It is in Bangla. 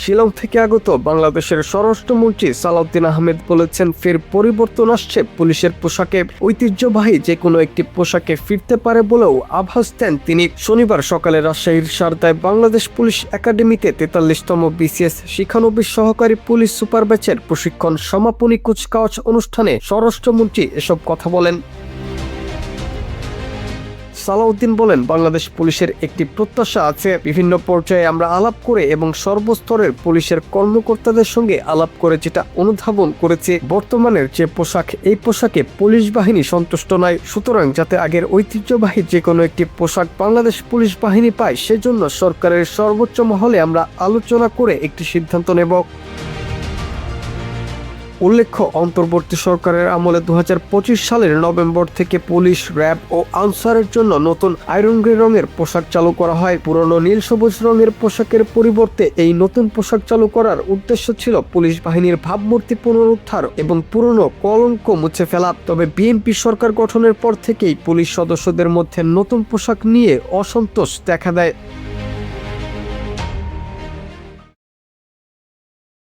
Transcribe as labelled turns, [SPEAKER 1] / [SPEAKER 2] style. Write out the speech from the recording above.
[SPEAKER 1] শিলং থেকে আগত বাংলাদেশের স্বরাষ্ট্রমন্ত্রী সালাউদ্দিন আহমেদ বলেছেন, ফের পরিবর্তন আসছে পুলিশের পোশাকে। ঐতিহ্যবাহী যে কোনো একটি পোশাকে ফিরতে পারে বলেও আভাস দেন তিনি। শনিবার সকালে রাজশাহীর সারদায় বাংলাদেশ পুলিশ একাডেমিতে 43তম বিসিএস শিক্ষানবিশ সহকারী পুলিশ সুপার ব্যাচের প্রশিক্ষণ সমাপনী কুচকাওয়াজ অনুষ্ঠানে স্বরাষ্ট্রমন্ত্রী এসব কথা বলেন। সালাউদ্দিন বলেন, বাংলাদেশ পুলিশের একটি প্রত্যাশা আছে। বিভিন্ন পর্যায়ে আমরা আলাপ করে এবং সর্বস্তরের পুলিশের কর্মকর্তাদের সঙ্গে আলাপ করে যেটা অনুধাবন করেছি, বর্তমানের যে পোশাক, এই পোশাকে পুলিশ বাহিনী সন্তুষ্ট নয়। সুতরাং যাতে আগের ঐতিহ্যবাহী যে কোনো একটি পোশাক বাংলাদেশ পুলিশ বাহিনী পায়, সেজন্য সরকারের সর্বোচ্চ মহলে আমরা আলোচনা করে একটি সিদ্ধান্ত নেব। উল্লেখ্য, অন্তর্বর্তী সরকারের আমলে 2025 সালের নভেম্বর থেকে পুলিশ, র্যাব ও আনসারের জন্য নতুন আয়রন গ্রে রঙের পোশাক চালু করা হয়। পুরনো নীল সবুজ রঙের পোশাকের পরিবর্তে এই নতুন পোশাক চালু করার উদ্দেশ্য ছিল পুলিশ বাহিনীর ভাবমূর্তি পুনরুদ্ধার এবং পুরনো কলঙ্ক মুছে ফেলা। তবে বিএনপি সরকার গঠনের পর থেকেই পুলিশ সদস্যদের মধ্যে নতুন পোশাক নিয়ে অসন্তোষ দেখা দেয়।